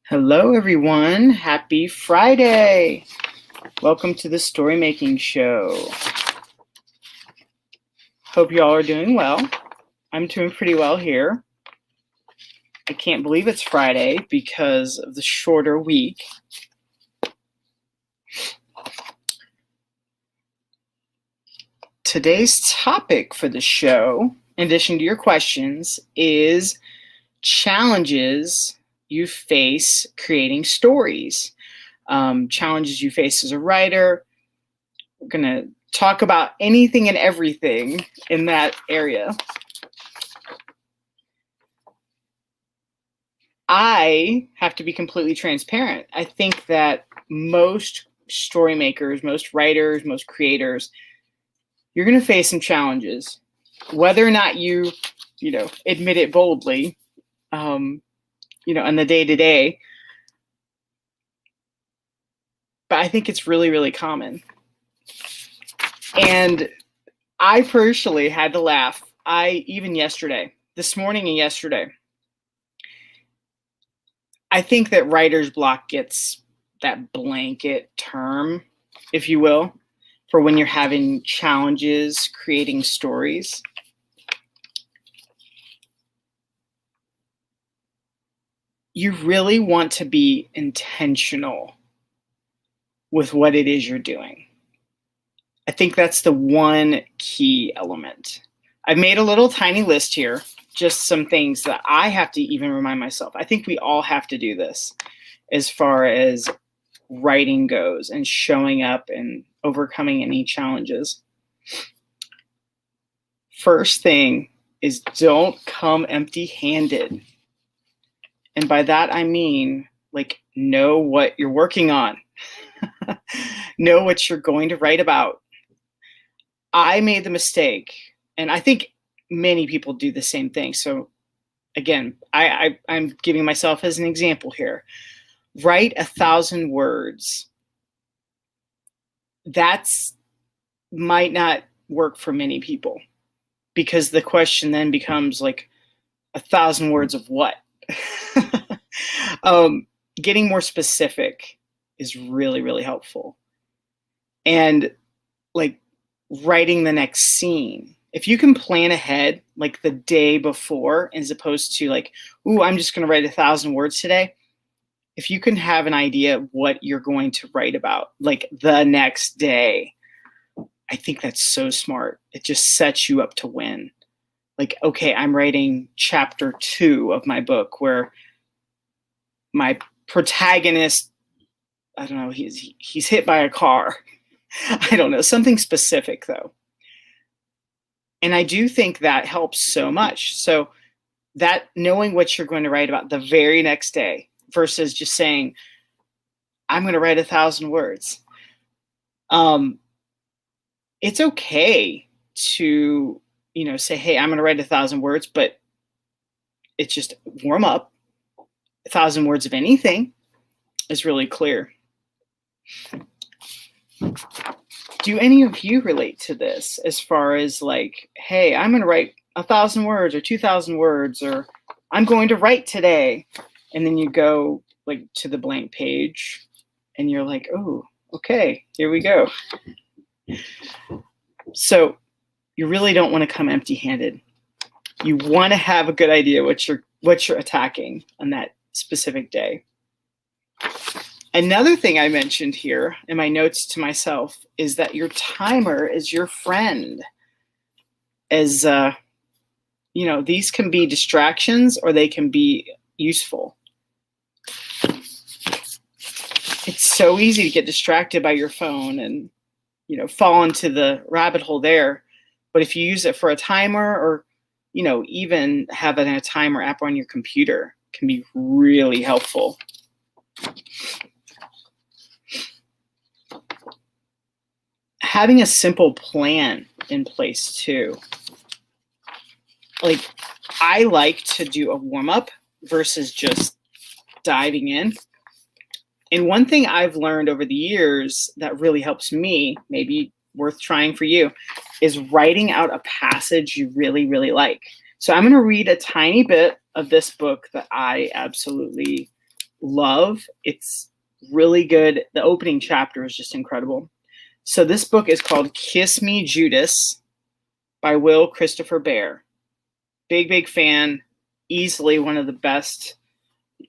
Hello, everyone. Happy Friday. Welcome to the StoryMaking Show. Hope you all are doing well. I'm doing pretty well here. I can't believe it's Friday because of the shorter week. Today's topic for the show, in addition to your questions, is challenges you face creating stories. Challenges you face as a writer. We're going to talk about anything and everything in that area. I have to be completely transparent. I think that most story makers, most writers, most creators, you're going to face some challenges, whether or not you admit it boldly, in the day-to-day. But I think it's really, really common. And I personally had to laugh. This morning and yesterday, I think that writer's block gets that blanket term, if you will, for when you're having challenges creating stories. You really want to be intentional with what it is you're doing. I think that's the one key element. I've made a little tiny list here, just some things that I have to even remind myself. I think we all have to do this as far as writing goes and showing up and overcoming any challenges. First thing is, don't come empty-handed. And by that, I mean, know what you're working on. Know what you're going to write about. I made the mistake, and I think many people do the same thing. So again, I'm giving myself as an example here. Write 1,000 words. That's might not work for many people, because the question then becomes 1,000 words of what? Getting more specific is really, really helpful. And writing the next scene. If you can plan ahead, the day before, as opposed to I'm just going to write 1,000 words today. If you can have an idea of what you're going to write about, the next day, I think that's so smart. It just sets you up to win. Okay, I'm writing chapter 2 of my book where my protagonist, I don't know, he's hit by a car. I don't know, something specific though. And I do think that helps so much. So that knowing what you're going to write about the very next day versus just saying, I'm going to write 1,000 words. It's okay to, say, hey, I'm going to write 1,000 words, but it's just warm up. 1,000 words of anything is really clear. Do any of you relate to this as far as hey, I'm going to write 1,000 words or 2,000 words, or I'm going to write today. And then you go to the blank page and you're oh, okay, here we go. So you really don't want to come empty-handed. You want to have a good idea what you're attacking on that specific day. Another thing I mentioned here in my notes to myself is that your timer is your friend. As these can be distractions or they can be useful. It's so easy to get distracted by your phone and fall into the rabbit hole there. But if you use it for a timer, or even have a timer app on your computer, can be really helpful. Having a simple plan in place too. I like to do a warm-up versus just diving in. And one thing I've learned over the years that really helps me, maybe worth trying for you, is writing out a passage you really, really like. So I'm going to read a tiny bit of this book that I absolutely love. It's really good. The opening chapter is just incredible. So this book is called Kiss Me, Judas by Will Christopher Bear. Big fan. Easily one of the best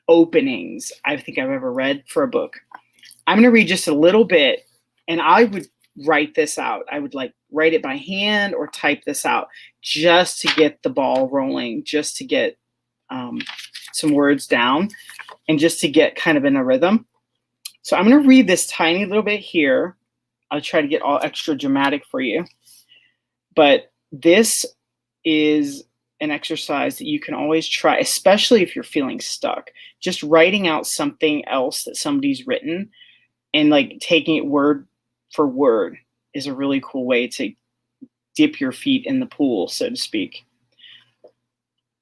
openings I think I've ever read for a book. I'm going to read just a little bit, and I would write this out. I would like write it by hand or type this out just to get the ball rolling, just to get some words down and just to get kind of in a rhythm. So I'm going to read this tiny little bit here. I'll try to get all extra dramatic for you. But this is an exercise that you can always try, especially if you're feeling stuck. Just writing out something else that somebody's written and like taking it word for word is a really cool way to dip your feet in the pool, so to speak.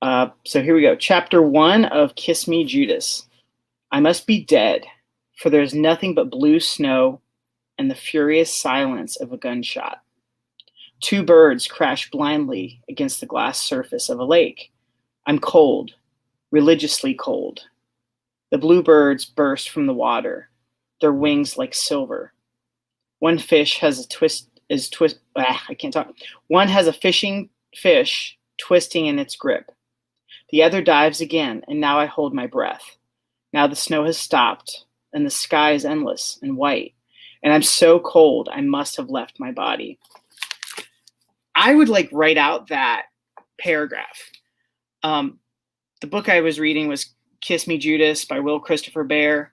So here we go. Chapter 1 of Kiss Me, Judas. I must be dead, for there is nothing but blue snow and the furious silence of a gunshot. 2 birds crash blindly against the glass surface of a lake. I'm cold, religiously cold. The blue birds burst from the water, their wings like silver. One fish has One has a fishing fish twisting in its grip. The other dives again, and now I hold my breath. Now the snow has stopped, and the sky is endless and white, and I'm so cold I must have left my body. I would like write out that paragraph. The book I was reading was Kiss Me, Judas by Will Christopher Bear.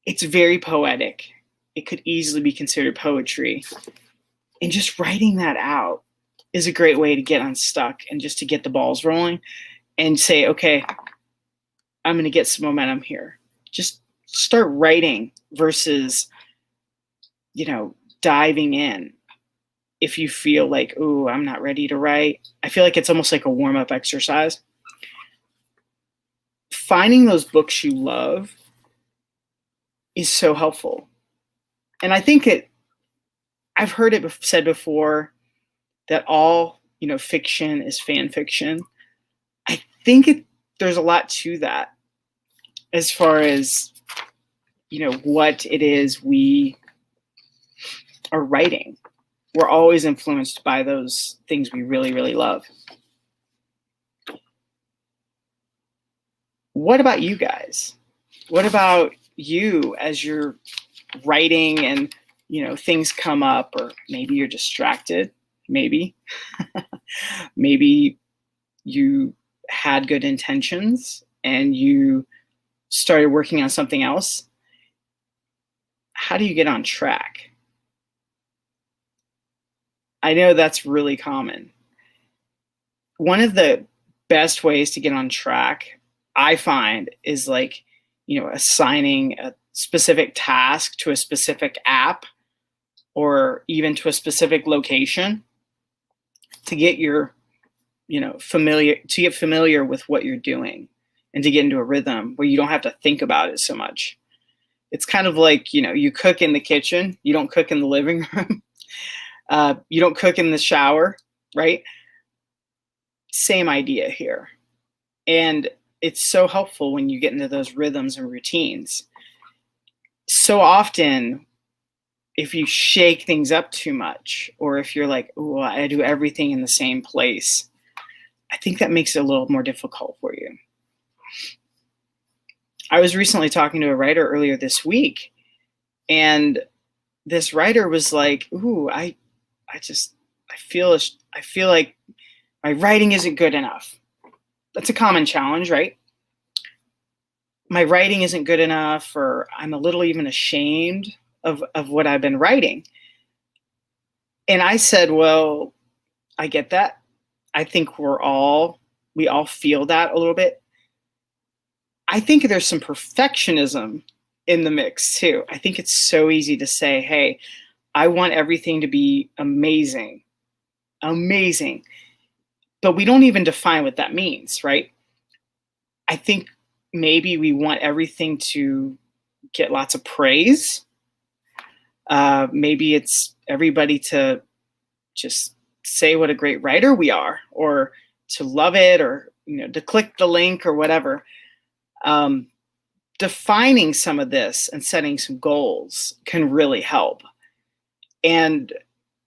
It's very poetic. It could easily be considered poetry. And just writing that out is a great way to get unstuck and just to get the balls rolling and say, okay, I'm going to get some momentum here. Just start writing versus, diving in. If you feel like, ooh, I'm not ready to write, I feel like it's almost like a warm-up exercise. Finding those books you love is so helpful. And I think I've heard it said before that all, fiction is fan fiction. I think there's a lot to that as far as, what it is we are writing. We're always influenced by those things we really, really love. What about you guys? What about you as you're writing and, things come up, or maybe you're distracted, maybe. Maybe you had good intentions and you started working on something else. How do you get on track? I know that's really common. One of the best ways to get on track, I find, is like, assigning a specific task to a specific app or even to a specific location to get familiar with what you're doing and to get into a rhythm where you don't have to think about it so much. It's kind of like, you cook in the kitchen, you don't cook in the living room. You don't cook in the shower, right? Same idea here. And it's so helpful when you get into those rhythms and routines. So often, if you shake things up too much, or if you're like, oh, I do everything in the same place, I think that makes it a little more difficult for you. I was recently talking to a writer earlier this week, and this writer was like, ooh, I feel like my writing isn't good enough. That's a common challenge, right? My writing isn't good enough, or I'm a little even ashamed of what I've been writing. And I said, well, I get that. I think we all feel that a little bit. I think there's some perfectionism in the mix too. I think it's so easy to say, hey, I want everything to be amazing. But we don't even define what that means, right? I think maybe we want everything to get lots of praise. Maybe it's everybody to just say what a great writer we are, or to love it, or to click the link or whatever. Defining some of this and setting some goals can really help, and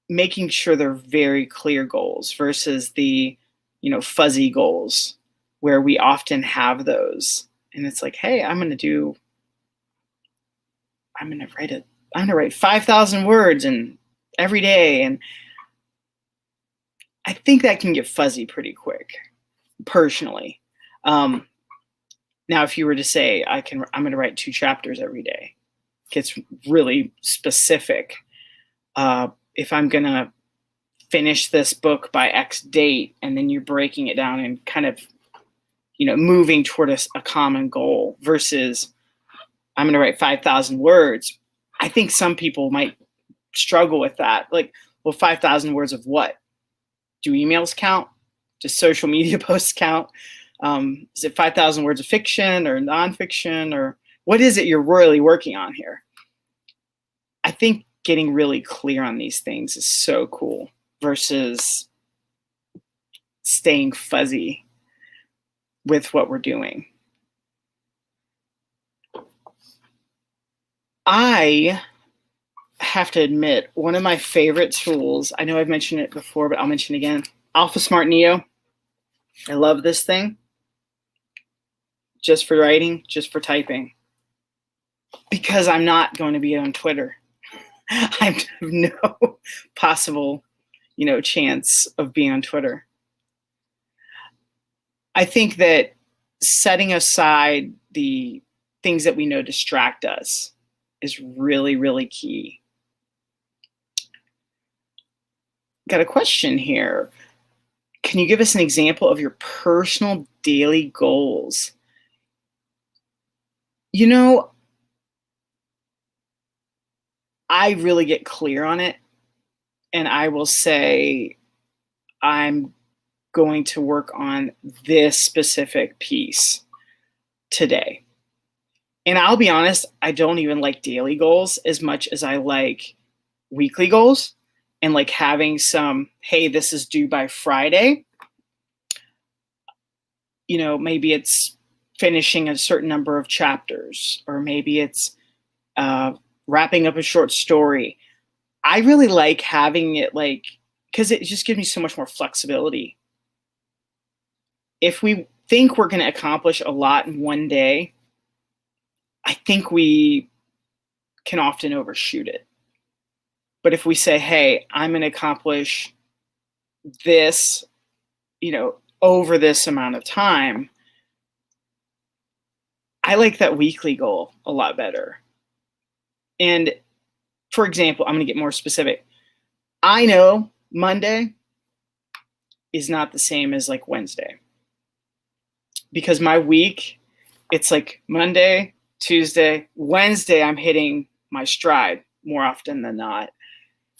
making sure they're very clear goals versus the fuzzy goals where we often have those. And it's like, hey, I'm going to write 5,000 words and every day. And I think that can get fuzzy pretty quick, personally. Now, if you were to say, I'm going to write 2 chapters every day, it gets really specific. If I'm going to finish this book by X date, and then you're breaking it down and kind of, moving toward a common goal versus I'm going to write 5,000 words. I think some people might struggle with that. Like, well, 5,000 words of what? Do emails count? Do social media posts count? Is it 5,000 words of fiction or nonfiction, or what is it you're really working on here? I think getting really clear on these things is so cool versus staying fuzzy with what we're doing. I have to admit, one of my favorite tools, I know I've mentioned it before, but I'll mention it again, AlphaSmart Neo. I love this thing. Just for writing, just for typing. Because I'm not going to be on Twitter. I have no possible, chance of being on Twitter. I think that setting aside the things that we know distract us is really, really key. Got a question here. Can you give us an example of your personal daily goals? I really get clear on it, and I will say, I'm going to work on this specific piece today. And I'll be honest, I don't even like daily goals as much as I like weekly goals, and like having some, hey, this is due by Friday. Maybe it's finishing a certain number of chapters, or maybe it's wrapping up a short story. I really like having it because it just gives me so much more flexibility. If we think we're going to accomplish a lot in one day, I think we can often overshoot it. But if we say, hey, I'm going to accomplish this, over this amount of time, I like that weekly goal a lot better. And for example, I'm going to get more specific. I know Monday is not the same as like Wednesday, because my week, it's like Monday, Tuesday, Wednesday, I'm hitting my stride more often than not.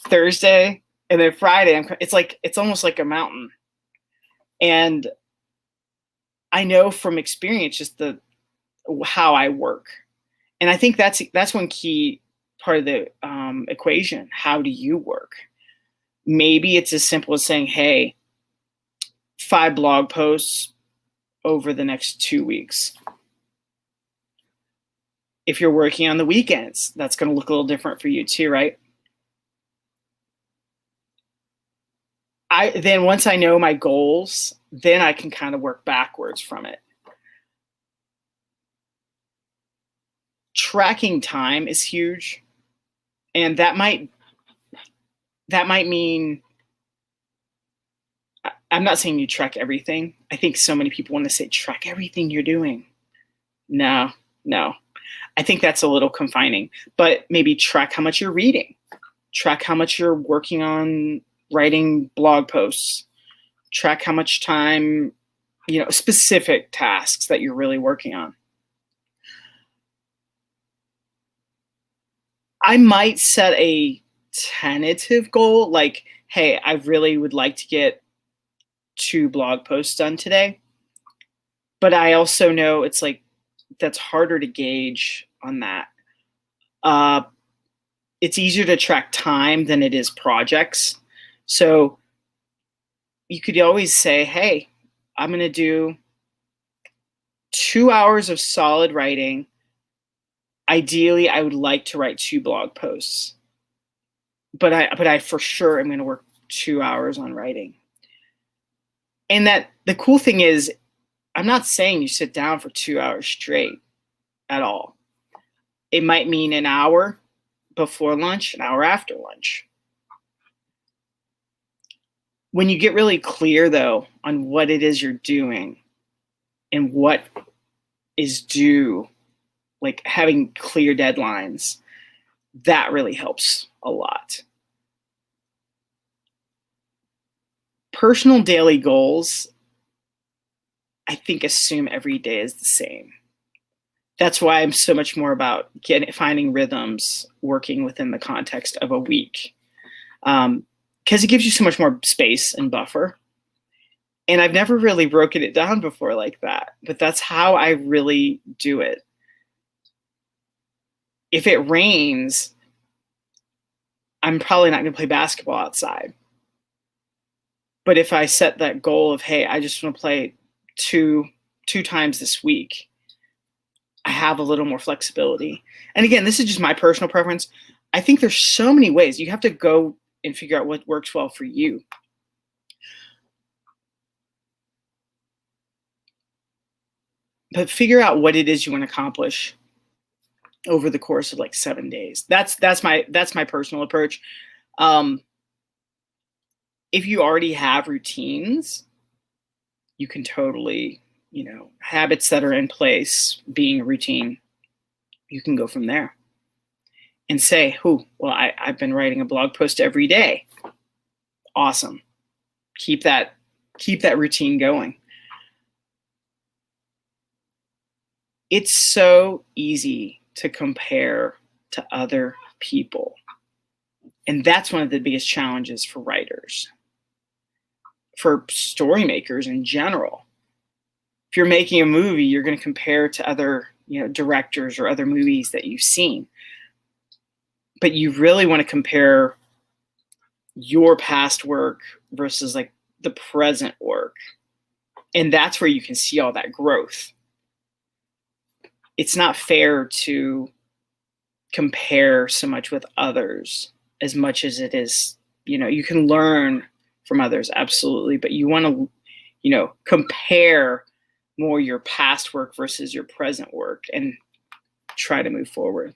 Thursday, and then Friday, it's almost like a mountain. And I know from experience just how I work. And I think that's one key part of the equation. How do you work? Maybe it's as simple as saying, hey, 5 blog posts over the next 2 weeks. If you're working on the weekends, that's going to look a little different for you too, right? Then once I know my goals, then I can kind of work backwards from it. Tracking time is huge. And that might mean, I'm not saying you track everything. I think so many people want to say track everything you're doing. No. I think that's a little confining, but maybe track how much you're reading, track how much you're working on writing blog posts, track how much time, specific tasks that you're really working on. I might set a tentative goal, like, hey, I really would like to get 2 blog posts done today. But I also know it's like, that's harder to gauge on that. It's easier to track time than it is projects. So you could always say, hey, I'm going to do 2 hours of solid writing. Ideally, I would like to write 2 blog posts, but I for sure am going to work 2 hours on writing. And that the cool thing is, I'm not saying you sit down for 2 hours straight at all. It might mean an hour before lunch, an hour after lunch. When you get really clear, though, on what it is you're doing and what is due, like having clear deadlines, that really helps a lot. Personal daily goals, I think, assume every day is the same. That's why I'm so much more about finding rhythms, working within the context of a week, because it gives you so much more space and buffer. And I've never really broken it down before like that, but that's how I really do it. If it rains, I'm probably not going to play basketball outside. But if I set that goal of, hey, I just want to play two times this week, I have a little more flexibility. And again, this is just my personal preference. I think there's so many ways. You have to go and figure out what works well for you. But figure out what it is you want to accomplish over the course of like 7 days. That's my personal approach. If you already have routines, you can totally, habits that are in place being a routine, you can go from there and say, I've been writing a blog post every day. Awesome. Keep that routine going. It's so easy to compare to other people. And that's one of the biggest challenges for writers, for story makers in general. If you're making a movie, you're going to compare to other, directors or other movies that you've seen. But you really want to compare your past work versus like the present work. And that's where you can see all that growth. It's not fair to compare so much with others as much as it is, you can learn from others, absolutely, but you want to, compare more your past work versus your present work and try to move forward.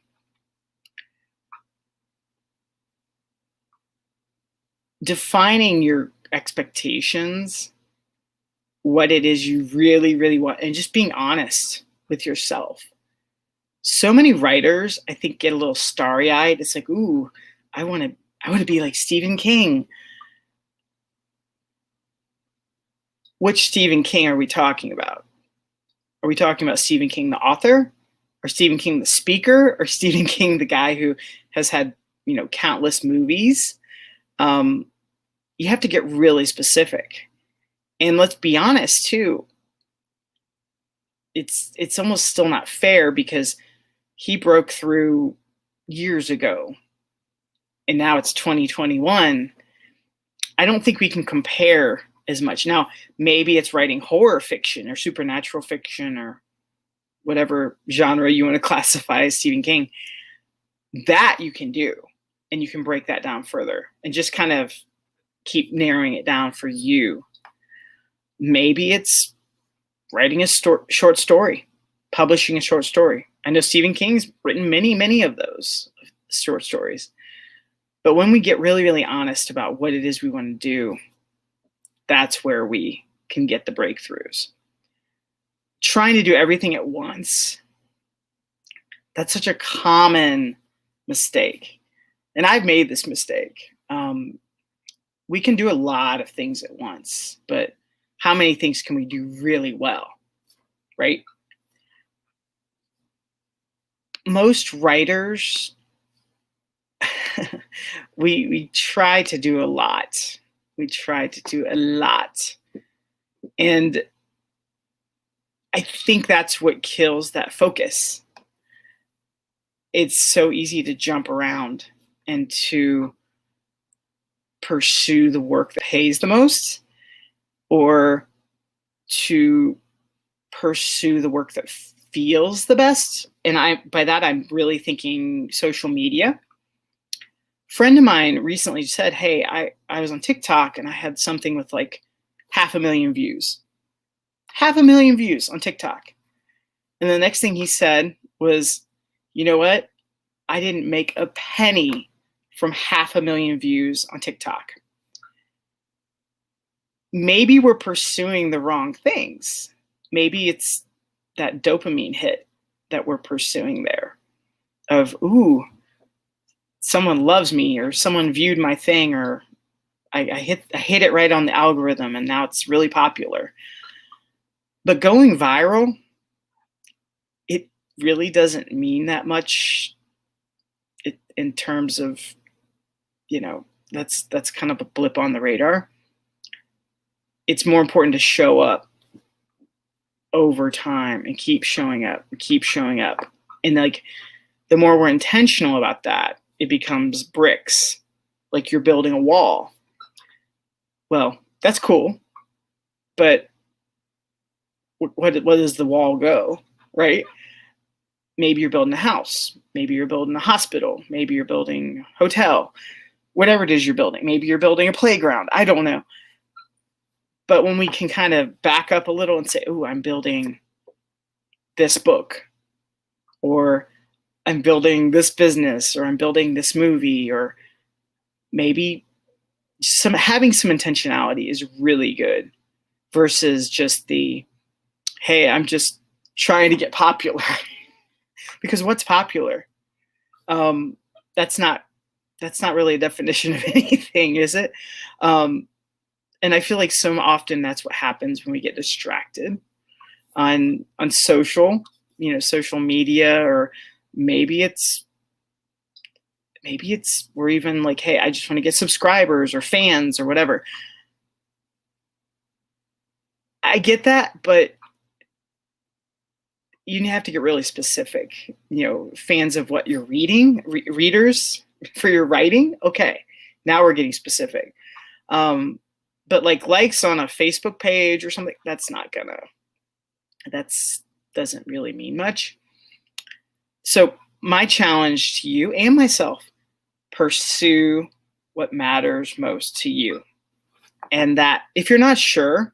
Defining your expectations, what it is you really, really want, and just being honest with yourself. So many writers, I think, get a little starry-eyed. It's like, ooh, I want to be like Stephen King. Which Stephen King are we talking about? Are we talking about Stephen King, the author, or Stephen King, the speaker, or Stephen King, the guy who has had, countless movies? You have to get really specific. And let's be honest too. It's almost still not fair because he broke through years ago and now it's 2021. I don't think we can compare as much. Now, maybe it's writing horror fiction or supernatural fiction or whatever genre you want to classify as Stephen King. That you can do, and you can break that down further and just kind of keep narrowing it down for you. Maybe it's writing a short story, publishing a short story. I know Stephen King's written many, many of those short stories. But when we get really, really honest about what it is we want to do, that's where we can get the breakthroughs. Trying to do everything at once, that's such a common mistake. And I've made this mistake. We can do a lot of things at once, but how many things can we do really well, right? Most writers, we try to do a lot. We try to do a lot. And I think that's what kills that focus. It's so easy to jump around and to pursue the work that pays the most, or to pursue the work that feels the best. And by that, I'm really thinking social media. Friend of mine recently said, hey, I was on TikTok and I had something with like 500,000 views. 500,000 views on TikTok. And the next thing he said was, you know what? I didn't make a penny from 500,000 views on TikTok. Maybe we're pursuing the wrong things. Maybe it's that dopamine hit that we're pursuing there of, ooh, someone loves me, or someone viewed my thing, or I hit it right on the algorithm and now it's really popular. But going viral, it really doesn't mean that much in terms of, that's kind of a blip on the radar. It's more important to show up over time and keep showing up. And like, the more we're intentional about that, it becomes bricks, like you're building a wall. Well, that's cool, but what does the wall go, right? Maybe you're building a house. Maybe you're building a hospital. Maybe you're building a hotel. Whatever it is you're building. Maybe you're building a playground. I don't know. But when we can kind of back up a little and say, oh, I'm building this book, or I'm building this business, or I'm building this movie, or maybe having some intentionality is really good versus just the, hey, I'm just trying to get popular. Because what's popular? That's not really a definition of anything, is it? And I feel like so often that's what happens when we get distracted on social, social media, or maybe it's we're even like, hey, I just want to get subscribers or fans or whatever. I get that, but you have to get really specific. Fans of what you're reading, readers for your writing. Okay, now we're getting specific. But like likes on a Facebook page or something, that doesn't really mean much. So my challenge to you and myself, pursue what matters most to you. And that if you're not sure,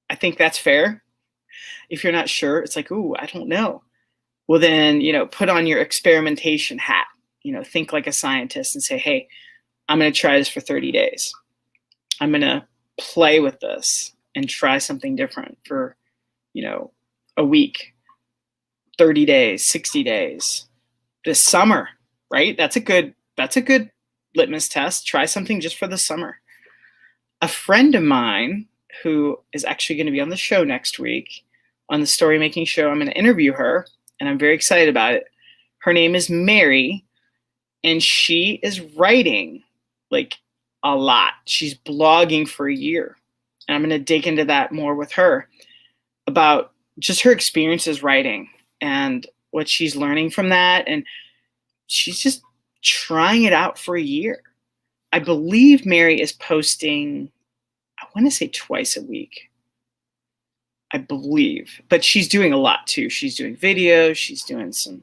I think that's fair. If you're not sure, it's like, ooh, I don't know. Well, then, put on your experimentation hat, think like a scientist and say, hey, I'm going to try this for 30 days. I'm going to play with this and try something different for, a week, 30 days, 60 days, this summer, right? That's a good litmus test. Try something just for the summer. A friend of mine who is actually going to be on the show next week, on the StoryMaking show, I'm going to interview her, and I'm very excited about it. Her name is Mary, and she is writing like a lot. She's blogging for a year. And I'm going to dig into that more with her about just her experiences writing and what she's learning from that. And she's just trying it out for a year. I believe Mary is posting, I want to say twice a week. I believe, but she's doing a lot too. She's doing videos. She's doing some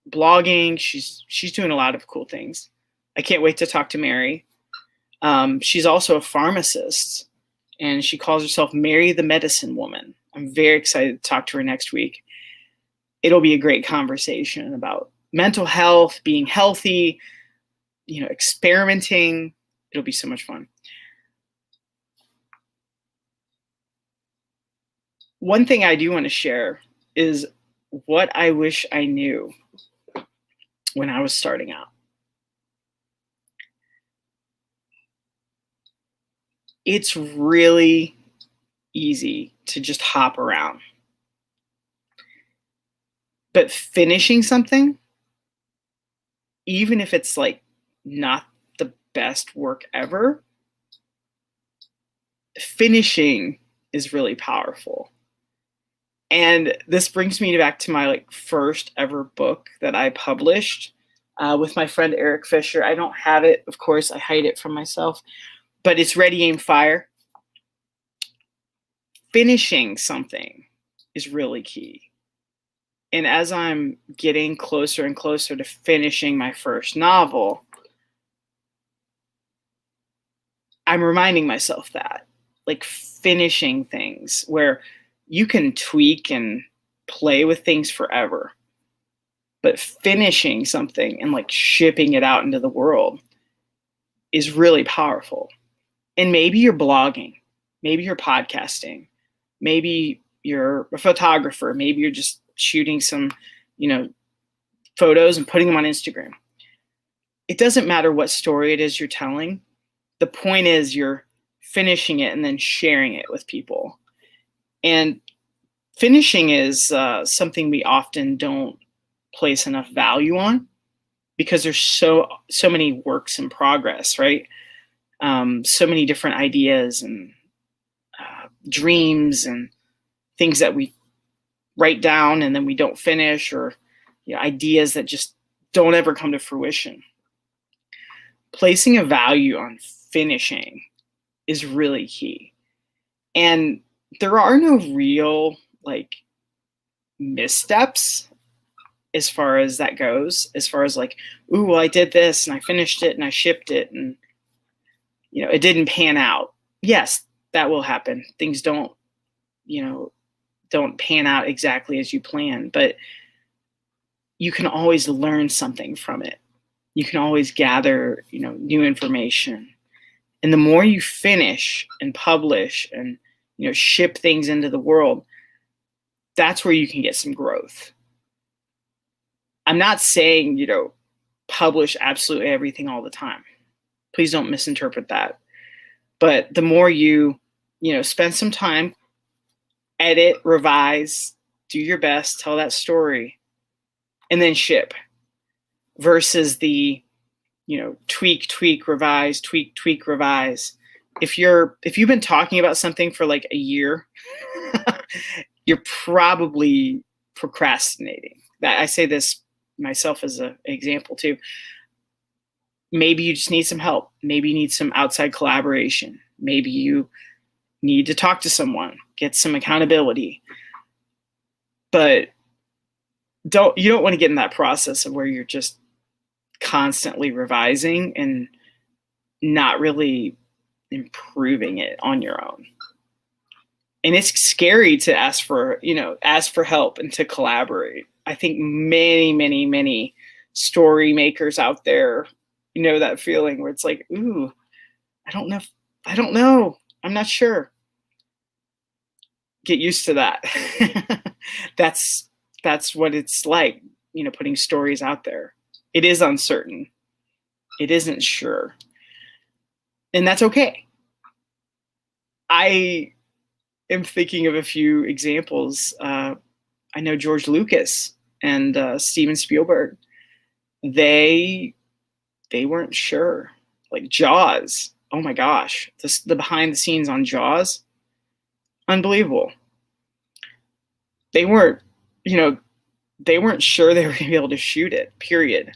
blogging. She's doing a lot of cool things. I can't wait to talk to Mary. She's also a pharmacist, and she calls herself Mary the Medicine Woman. I'm very excited to talk to her next week. It'll be a great conversation about mental health, being healthy, experimenting. It'll be so much fun. One thing I do want to share is what I wish I knew when I was starting out. It's really easy to just hop around. But finishing something, even if it's like not the best work ever, finishing is really powerful. And this brings me back to my first ever book that I published with my friend Eric Fisher. I don't have it, of course, I hide it from myself, but it's Ready, Aim, Fire. finishing something is really key. And as I'm getting closer and closer to finishing my first novel, I'm reminding myself that, like, finishing things where you can tweak and play with things forever, but finishing something and like shipping it out into the world is really powerful. And maybe you're blogging, maybe you're podcasting, maybe you're a photographer, maybe you're just shooting some, photos and putting them on Instagram. It doesn't matter what story it is you're telling. The point is you're finishing it and then sharing it with people. And finishing is something we often don't place enough value on because there's so many works in progress, right? So many different ideas and dreams and things that we write down and then we don't finish, or ideas that just don't ever come to fruition. Placing a value on finishing is really key. And there are no real missteps as far as that goes, as far as ooh, well, I did this and I finished it and I shipped it and it didn't pan out. Yes, that will happen. Things don't pan out exactly as you plan, but you can always learn something from it. You can always gather, new information. And the more you finish and publish and, ship things into the world, that's where you can get some growth. I'm not saying, publish absolutely everything all the time. Please don't misinterpret that. But the more you, spend some time, edit, revise, do your best, tell that story, and then ship, versus the, tweak, revise, tweak, revise. If you've been talking about something for a year, you're probably procrastinating. I say this myself as an example too. Maybe you just need some help. Maybe you need some outside collaboration. Maybe you need to talk to someone, get some accountability. But you don't want to get in that process of where you're just constantly revising and not really improving it on your own. And it's scary to ask for help and to collaborate. I think many story makers out there, that feeling where it's ooh, I don't know. I'm not sure. Get used to that. That's what it's like, putting stories out there. It is uncertain. It isn't sure. And that's okay. I am thinking of a few examples. I know George Lucas and Steven Spielberg. They weren't sure. Jaws. Oh my gosh. The behind the scenes on Jaws. Unbelievable. They weren't sure they were going to be able to shoot it, period.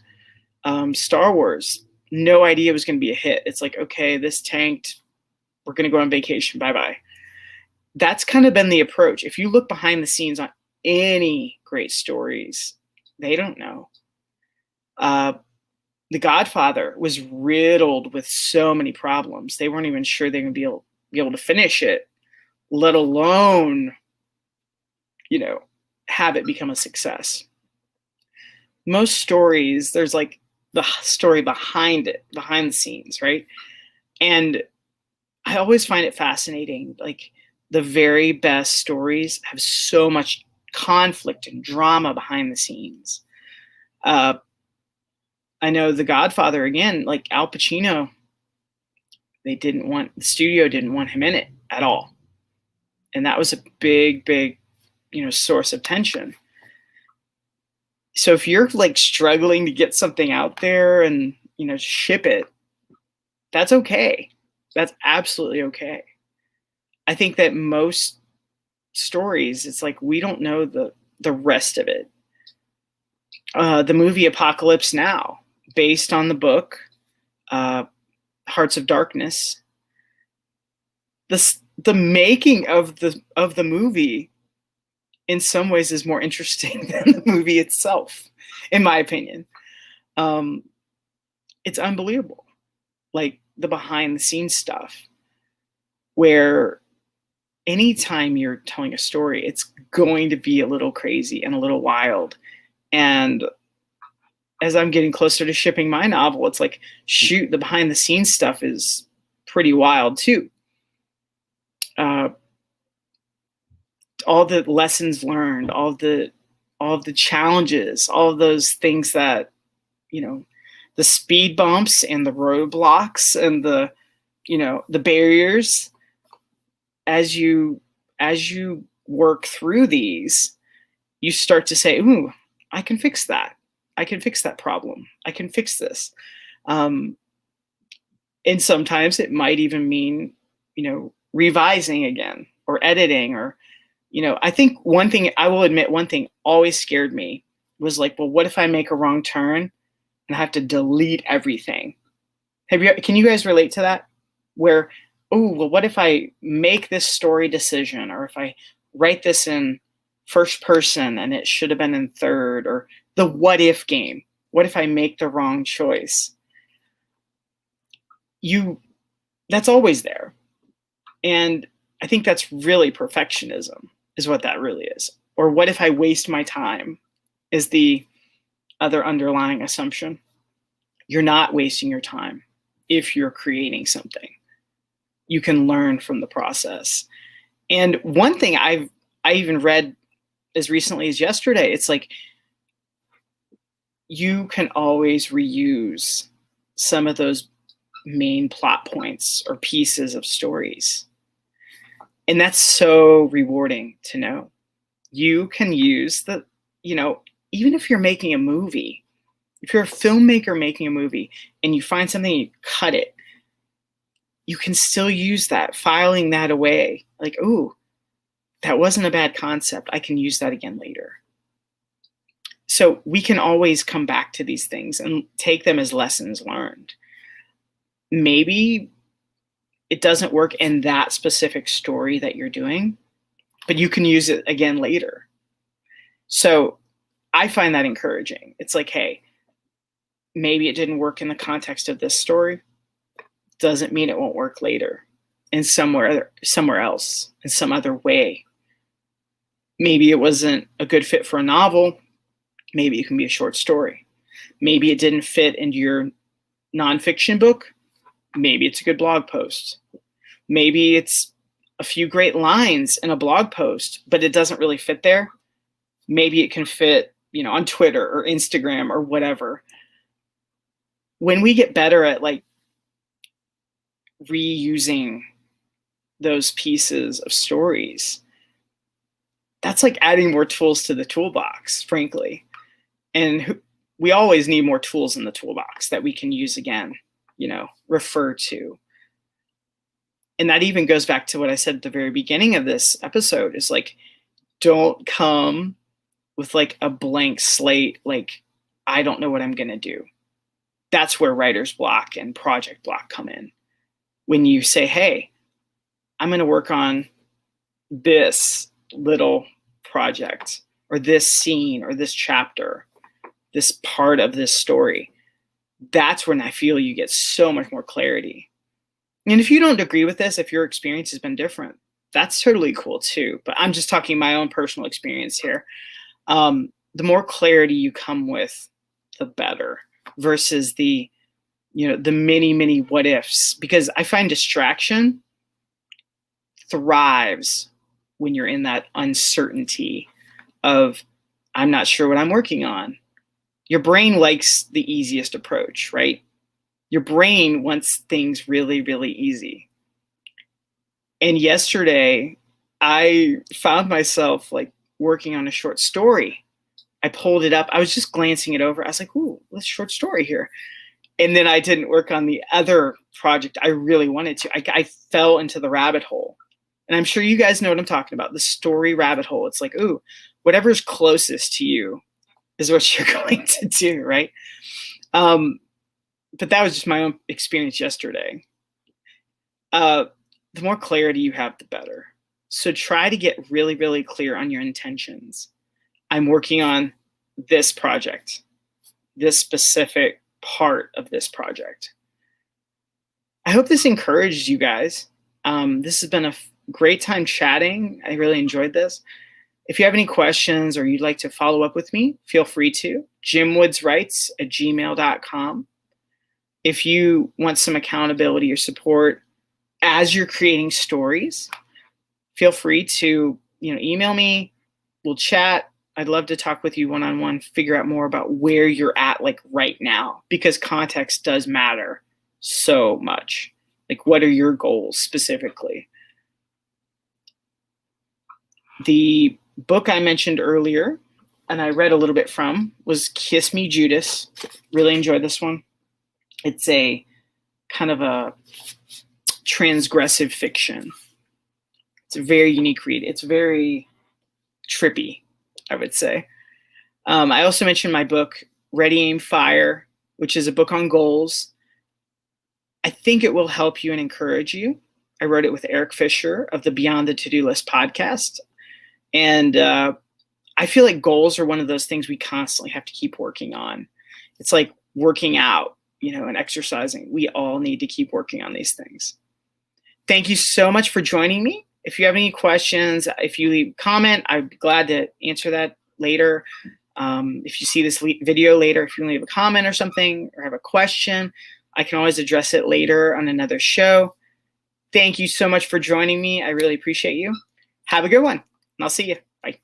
Star Wars, no idea it was going to be a hit. It's okay, this tanked. We're going to go on vacation. Bye-bye. That's kind of been the approach. If you look behind the scenes on any great stories, they don't know. The Godfather was riddled with so many problems. They weren't even sure they were going to be able to finish it, let alone, have it become a success. Most stories, there's the story behind it, behind the scenes, right? And I always find it fascinating. The very best stories have so much conflict and drama behind the scenes. I know The Godfather, again, Al Pacino, the studio didn't want him in it at all. And that was a big, source of tension. So if you're struggling to get something out there and, ship it, that's okay. That's absolutely okay. I think that most stories, it's we don't know the rest of it. The movie Apocalypse Now, based on the book, Hearts of Darkness. the making of the movie in some ways is more interesting than the movie itself, in my opinion. Um, it's unbelievable, like the behind the scenes stuff, where anytime you're telling a story, it's going to be a little crazy and a little wild. And as I'm getting closer to shipping my novel, it's like, shoot, the behind the scenes stuff is pretty wild too. Uh, all the lessons learned, all of the challenges, all of those things that, you know, the speed bumps and the roadblocks and the, you know, the barriers, as you work through these, you start to say, ooh, I can fix that. I can fix that problem. I can fix this. Um, and sometimes it might even mean, you know, revising again or editing or, you know, I think one thing, I will admit, one thing always scared me was like, well, what if I make a wrong turn and I have to delete everything? Can you guys relate to that? Where, oh, well, what if I make this story decision, or if I write this in first person and it should have been in third, or the what if game? What if I make the wrong choice? That's always there. And I think that's really perfectionism, is what that really is. Or what if I waste my time, is the other underlying assumption. You're not wasting your time if you're creating something. You can learn from the process. And one thing I even read as recently as yesterday, it's like, you can always reuse some of those main plot points or pieces of stories. And that's so rewarding to know. You can use the, you know, even if you're making a movie, if you're a filmmaker making a movie and you find something, you cut it, you can still use that, filing that away. Like, ooh, that wasn't a bad concept. I can use that again later. So we can always come back to these things and take them as lessons learned. Maybe it doesn't work in that specific story that you're doing, but you can use it again later. So I find that encouraging. It's like, hey, maybe it didn't work in the context of this story. Doesn't mean it won't work later in somewhere else, in some other way. Maybe it wasn't a good fit for a novel. Maybe it can be a short story. Maybe it didn't fit into your nonfiction book. Maybe it's a good blog post. Maybe it's a few great lines in a blog post, but it doesn't really fit there. Maybe it can fit, you know, on Twitter or Instagram or whatever. When we get better at like reusing those pieces of stories, that's like adding more tools to the toolbox, frankly. And we always need more tools in the toolbox that we can use again, you know, refer to. And that even goes back to what I said at the very beginning of this episode, is like, don't come with like a blank slate, like, I don't know what I'm going to do. That's where writer's block and project block come in. When you say, hey, I'm going to work on this little project or this scene or this chapter, this part of this story, that's when I feel you get so much more clarity. And if you don't agree with this, if your experience has been different, that's totally cool too. But I'm just talking my own personal experience here. The more clarity you come with, the better, versus the, you know, the many what ifs, because I find distraction thrives when you're in that uncertainty of, I'm not sure what I'm working on. Your brain likes the easiest approach, right? Your brain wants things really, really easy. And yesterday, I found myself like working on a short story. I pulled it up. I was just glancing it over. I was like, ooh, what's a short story here? And then I didn't work on the other project I really wanted to. I fell into the rabbit hole. And I'm sure you guys know what I'm talking about, the story rabbit hole. It's like, ooh, whatever's closest to you is what you're going to do, right? But that was just my own experience yesterday. The the more clarity you have, the better. So try to get really, really clear on your intentions. I'm working on this project, this specific part of this project. I hope this encouraged you guys. This has been a great time chatting. I really enjoyed this. If you have any questions or you'd like to follow up with me, feel free to. jimwoodswrites@gmail.com. If you want some accountability or support as you're creating stories, feel free to email me. We'll chat. I'd love to talk with you one-on-one, figure out more about where you're at like right now, because context does matter so much. Like, what are your goals specifically? The book I mentioned earlier, and I read a little bit from, was Kiss Me, Judas. Really enjoyed this one. It's a kind of a transgressive fiction. It's a very unique read. It's very trippy, I would say. I also mentioned my book, Ready, Aim, Fire, which is a book on goals. I think it will help you and encourage you. I wrote it with Eric Fisher of the Beyond the To-Do List podcast. And I feel like goals are one of those things we constantly have to keep working on. It's like working out, and exercising. We all need to keep working on these things. Thank you so much for joining me. If you have any questions, if you leave a comment, I'd be glad to answer that later. If you see this video later, if you leave a comment or something or have a question, I can always address it later on another show. Thank you so much for joining me. I really appreciate you. Have a good one, and I'll see you. Bye.